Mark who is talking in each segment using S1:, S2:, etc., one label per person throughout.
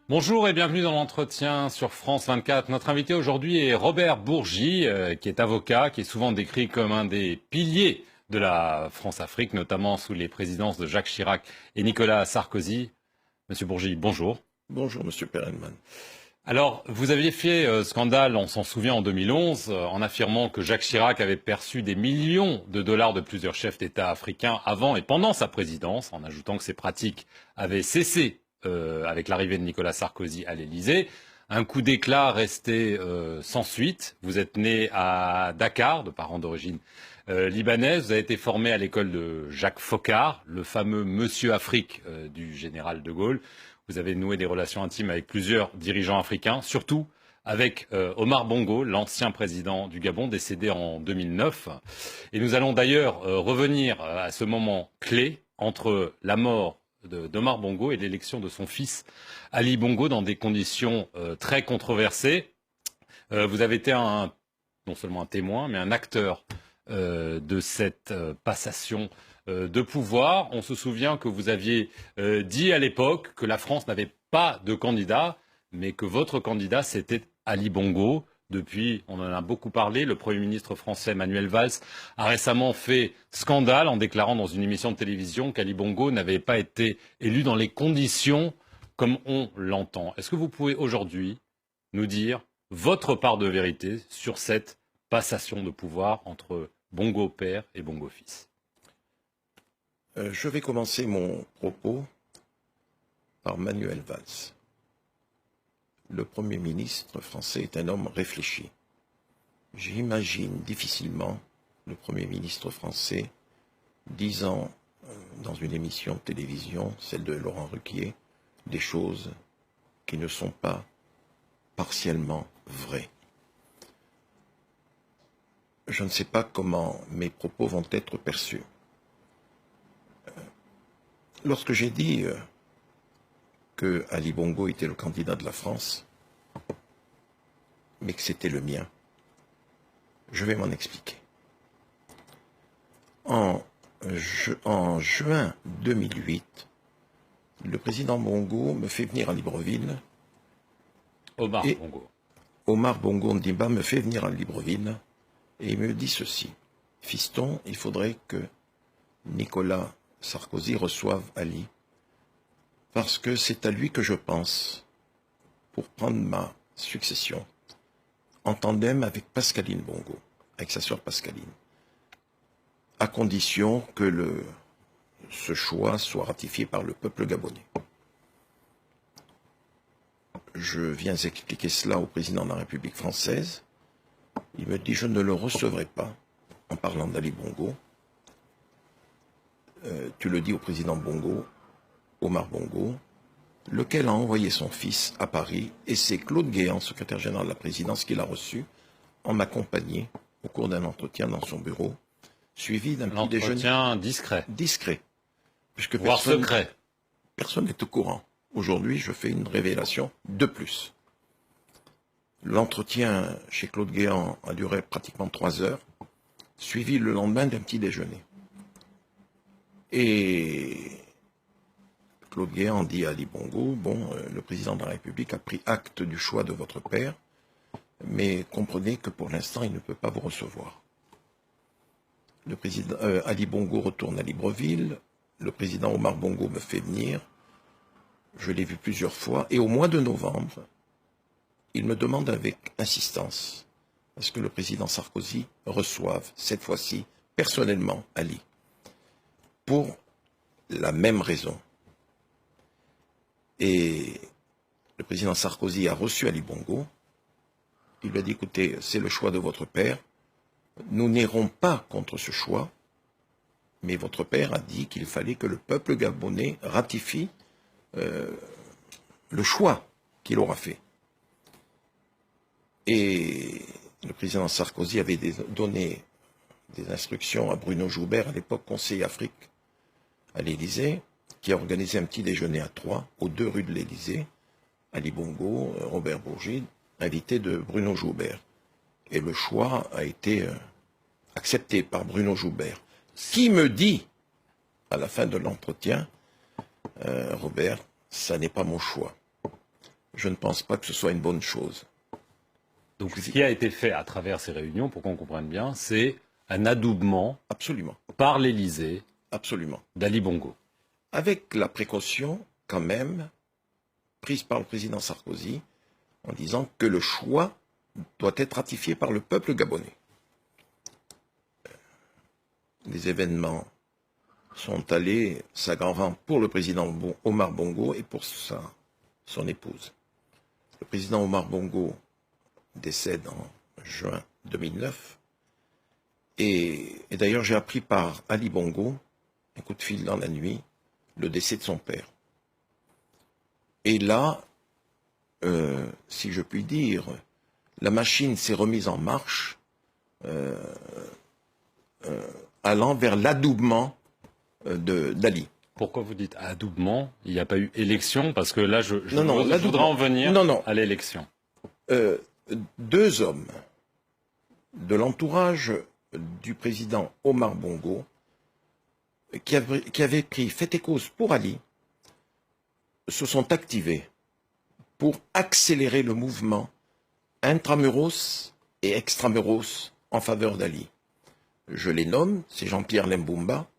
S1: Bonjour et bienvenue dans l'entretien sur France 24. Notre invité aujourd'hui est Robert Bourgi, qui est avocat, qui est souvent décrit comme un des piliers de la France-Afrique, notamment sous les présidences de Jacques Chirac et Nicolas Sarkozy. Monsieur Bourgi, bonjour.
S2: Bonjour, Monsieur Perelman.
S1: Alors, vous aviez fait scandale, on s'en souvient, en 2011, en affirmant que Jacques Chirac avait perçu des millions de dollars de plusieurs chefs d'État africains avant et pendant sa présidence, en ajoutant que ces pratiques avaient cessé avec l'arrivée de Nicolas Sarkozy à l'Élysée. Un coup d'éclat resté sans suite. Vous êtes né à Dakar, de parents d'origine libanaise. Vous avez été formé à l'école de Jacques Foccart, le fameux Monsieur Afrique du général de Gaulle. Vous avez noué des relations intimes avec plusieurs dirigeants africains, surtout avec Omar Bongo, l'ancien président du Gabon, décédé en 2009. Et nous allons d'ailleurs revenir à ce moment clé entre la mort d'Omar Bongo et l'élection de son fils Ali Bongo dans des conditions très controversées. Vous avez été non seulement un témoin, mais un acteur de cette passation de pouvoir. On se souvient que vous aviez dit à l'époque que la France n'avait pas de candidat, mais que votre candidat, c'était Ali Bongo. Depuis, on en a beaucoup parlé. Le Premier ministre français Manuel Valls a récemment fait scandale en déclarant dans une émission de télévision qu'Ali Bongo n'avait pas été élu dans les conditions comme on l'entend. Est-ce que vous pouvez aujourd'hui nous dire votre part de vérité sur cette passation de pouvoir entre Bongo père et Bongo fils?
S2: Je vais commencer mon propos par Manuel Valls. Le Premier ministre français est un homme réfléchi. J'imagine difficilement le Premier ministre français disant dans une émission de télévision, celle de Laurent Ruquier, des choses qui ne sont pas partiellement vraies. Je ne sais pas comment mes propos vont être perçus. Lorsque j'ai dit que Ali Bongo était le candidat de la France, mais que c'était le mien, je vais m'en expliquer. En juin 2008, le président Bongo me fait venir à Libreville. Omar Bongo Ondimba me fait venir à Libreville et il me dit ceci. Fiston, il faudrait que Nicolas Sarkozy reçoive Ali, parce que c'est à lui que je pense pour prendre ma succession, en tandem avec Pascaline Bongo, avec sa sœur Pascaline, à condition que ce choix soit ratifié par le peuple gabonais. Je viens expliquer cela au président de la République française. Il me dit, je ne le recevrai pas en parlant d'Ali Bongo. Tu le dis au président Bongo, Omar Bongo, lequel a envoyé son fils à Paris, et c'est Claude Guéant, secrétaire général de la présidence, qui l'a reçu en m'accompagnant au cours d'un entretien dans son bureau, suivi d'un petit déjeuner.
S1: Entretien discret.
S2: Discret. Puisque
S1: voire secret.
S2: Personne n'est au courant. Aujourd'hui, je fais une révélation de plus. L'entretien chez Claude Guéant a duré pratiquement 3 heures, suivi le lendemain d'un petit déjeuner. Et Claude Guéant dit à Ali Bongo, le président de la République a pris acte du choix de votre père, mais comprenez que pour l'instant, il ne peut pas vous recevoir. Le président Ali Bongo retourne à Libreville, le président Omar Bongo me fait venir, je l'ai vu plusieurs fois, et au mois de novembre, il me demande avec insistance, parce que le président Sarkozy reçoive, cette fois-ci, personnellement, Ali, pour la même raison. Et le président Sarkozy a reçu Ali Bongo. Il lui a dit, écoutez, c'est le choix de votre père. Nous n'irons pas contre ce choix, mais votre père a dit qu'il fallait que le peuple gabonais ratifie le choix qu'il aura fait. Et le président Sarkozy avait donné des instructions à Bruno Joubert, à l'époque conseiller Afrique à l'Élysée, qui a organisé un petit déjeuner à 3, aux 2 rues de l'Élysée, Ali Bongo, Robert Bourgi, invité de Bruno Joubert. Et le choix a été accepté par Bruno Joubert, qui me dit, à la fin de l'entretien, Robert, ça n'est pas mon choix. je ne pense pas que ce soit une bonne chose.
S1: Donc ce qui a été fait à travers ces réunions, pour qu'on comprenne bien, c'est un adoubement
S2: Absolument,
S1: par l'Élysée
S2: absolument.
S1: d'Ali Bongo.
S2: Avec la précaution, quand même, prise par le président Sarkozy, en disant que le choix doit être ratifié par le peuple gabonais. Les événements sont allés s'aggravant pour le président Omar Bongo et pour son épouse. Le président Omar Bongo décède en juin 2009. Et d'ailleurs, j'ai appris par Ali Bongo, un coup de fil dans la nuit, le décès de son père. Et là, si je puis dire, la machine s'est remise en marche, allant vers l'adoubement d'Ali.
S1: Pourquoi vous dites adoubement? Il n'y a pas eu élection? Parce que là, je
S2: Non,
S1: voudrais en venir
S2: non.
S1: à l'élection.
S2: Deux hommes de l'entourage du président Omar Bongo, qui avaient pris fait et cause pour Ali, se sont activés pour accélérer le mouvement intramuros et extramuros en faveur d'Ali. Je les nomme, c'est Jean-Pierre Lembumba,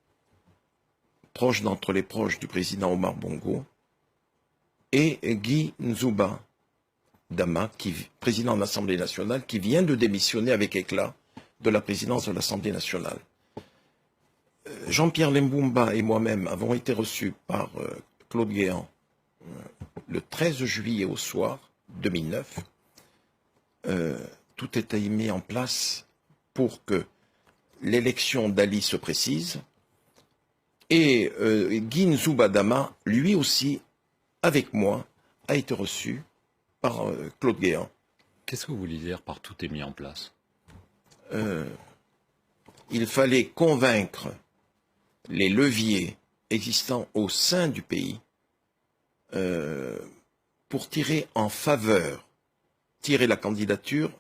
S2: proche d'entre les proches du président Omar Bongo, et Guy Nzouba Dama, président de l'Assemblée nationale, qui vient de démissionner avec éclat de la présidence de l'Assemblée nationale. Jean-Pierre Lembumba et moi-même avons été reçus par Claude Guéant le 13 juillet au soir 2009. Tout était mis en place pour que l'élection d'Ali se précise. Et Guy Nzouba Dama, lui aussi, avec moi, a été reçu par Claude Guéant.
S1: Qu'est-ce que vous voulez dire par tout est mis en place?
S2: Il fallait convaincre les leviers existants au sein du pays pour tirer la candidature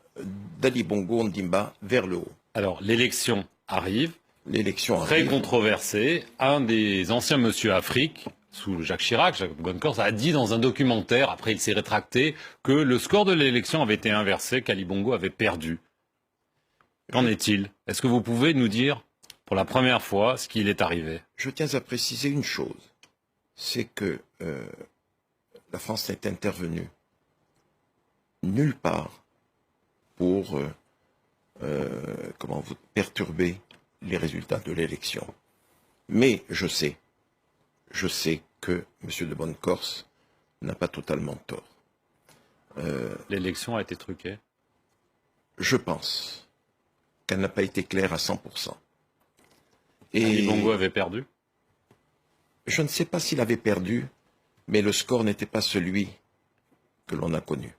S2: d'Ali Bongo Ondimba vers le haut.
S1: Alors, l'élection arrive.
S2: L'élection
S1: très
S2: arrive.
S1: controversée. Un des anciens Monsieur Afrique, sous Jacques Chirac, Jacques Bonnecorse, a dit dans un documentaire, après il s'est rétracté, que le score de l'élection avait été inversé, qu'Ali Bongo avait perdu. Qu'en est-il? Est-ce que vous pouvez nous dire, pour la première fois, ce qu'il est arrivé?
S2: Je tiens à préciser une chose, c'est que la France n'est intervenue nulle part pour vous perturber les résultats de l'élection. Mais je sais que M. de Bonnecorse n'a pas totalement tort.
S1: L'élection a été truquée?
S2: Je pense qu'elle n'a pas été claire à 100%. Et
S1: Ali Bongo avait perdu?
S2: je ne sais pas s'il avait perdu, mais le score n'était pas celui que l'on a connu.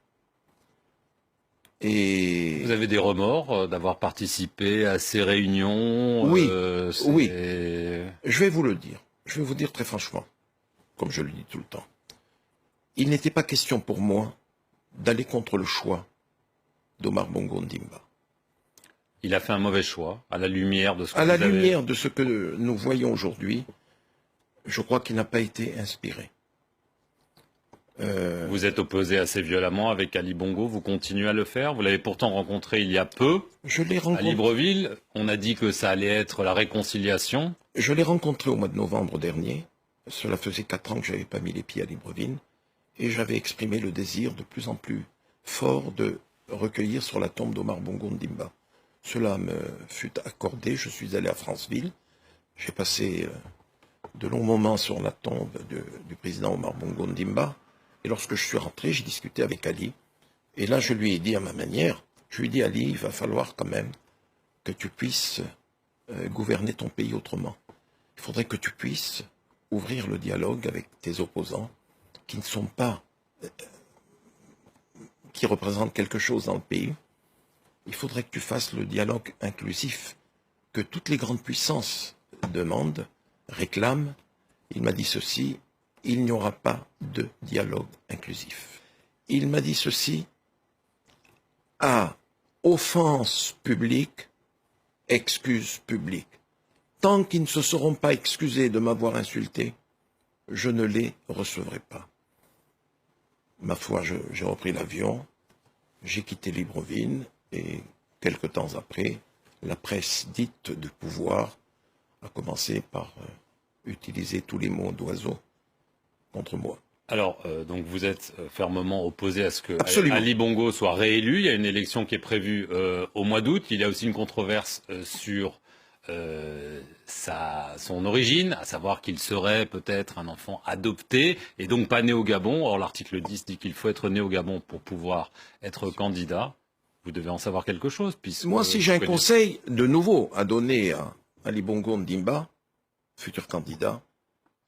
S2: Et
S1: vous avez des remords d'avoir participé à ces réunions?
S2: Oui, oui. Je vais vous le dire. Je vais vous dire très franchement, comme je le dis tout le temps. Il n'était pas question pour moi d'aller contre le choix d'Omar Bongo Ondimba.
S1: Il a fait un mauvais choix, à la lumière de ce que
S2: À la
S1: vous avez...
S2: lumière de ce que nous voyons aujourd'hui, je crois qu'il n'a pas été inspiré.
S1: Vous êtes opposé assez violemment avec Ali Bongo, vous continuez à le faire. Vous l'avez pourtant rencontré il y a peu,
S2: Je l'ai rencontré.
S1: à Libreville. On a dit que ça allait être la réconciliation.
S2: Je l'ai rencontré au mois de novembre dernier. Cela faisait 4 ans que je n'avais pas mis les pieds à Libreville. Et j'avais exprimé le désir de plus en plus fort de recueillir sur la tombe d'Omar Bongo Ondimba. Cela me fut accordé. Je suis allé à Franceville. J'ai passé de longs moments sur la tombe du président Omar Bongo Ondimba. Et lorsque je suis rentré, j'ai discuté avec Ali. Et là, je lui ai dit à ma manière, je lui ai dit, Ali, il va falloir quand même que tu puisses gouverner ton pays autrement. Il faudrait que tu puisses ouvrir le dialogue avec tes opposants qui ne sont pas, qui représentent quelque chose dans le pays. Il faudrait que tu fasses le dialogue inclusif que toutes les grandes puissances demandent, réclament. Il m'a dit ceci, il n'y aura pas de dialogue inclusif. Il m'a dit ceci, à offense publique, excuse publique. Tant qu'ils ne se seront pas excusés de m'avoir insulté, je ne les recevrai pas. Ma foi, j'ai repris l'avion, j'ai quitté Libreville et quelque temps après, la presse dite du pouvoir a commencé par utiliser tous les mots d'oiseau contre moi.
S1: Alors, donc vous êtes fermement opposé à ce que
S2: Absolument.
S1: Ali Bongo soit réélu. Il y a une élection qui est prévue au mois d'août. Il y a aussi une controverse sur son origine, à savoir qu'il serait peut-être un enfant adopté et donc pas né au Gabon. Or, l'article 10 dit qu'il faut être né au Gabon pour pouvoir être candidat. Vous devez en savoir quelque chose.
S2: Moi, si j'ai un conseil de nouveau à donner à Ali Bongo Ndimba, futur candidat,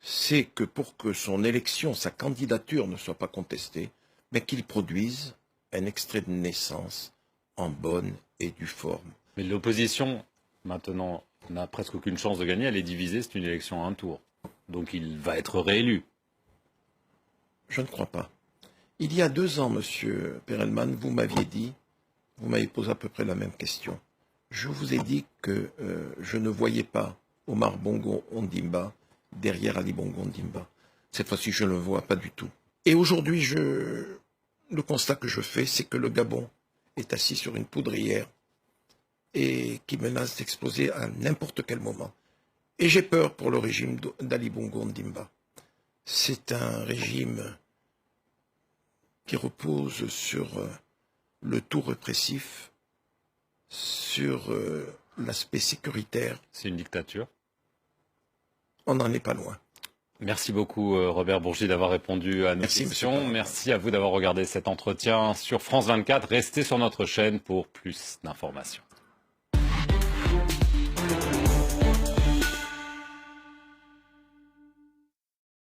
S2: c'est que pour que son élection, sa candidature ne soit pas contestée, mais qu'il produise un extrait de naissance en bonne et due forme.
S1: Mais l'opposition, maintenant, n'a presque aucune chance de gagner. Elle est divisée, c'est une élection à un tour. Donc il va être réélu.
S2: Je ne crois pas. Il y a 2 ans, monsieur Perelman, vous m'avez posé à peu près la même question. Je vous ai dit que je ne voyais pas Omar Bongo Ondimba derrière Ali Bongo Ondimba. Cette fois-ci, je ne le vois pas du tout. Et aujourd'hui, le constat que je fais, c'est que le Gabon est assis sur une poudrière et qui menace d'exploser à n'importe quel moment. Et j'ai peur pour le régime d'Ali Bongo Ondimba. C'est un régime qui repose sur le tout répressif, sur l'aspect sécuritaire.
S1: C'est une dictature.
S2: On n'en est pas loin.
S1: Merci beaucoup Robert Bourgi d'avoir répondu à nos questions. Merci à vous d'avoir regardé cet entretien sur France 24. Restez sur notre chaîne pour plus d'informations.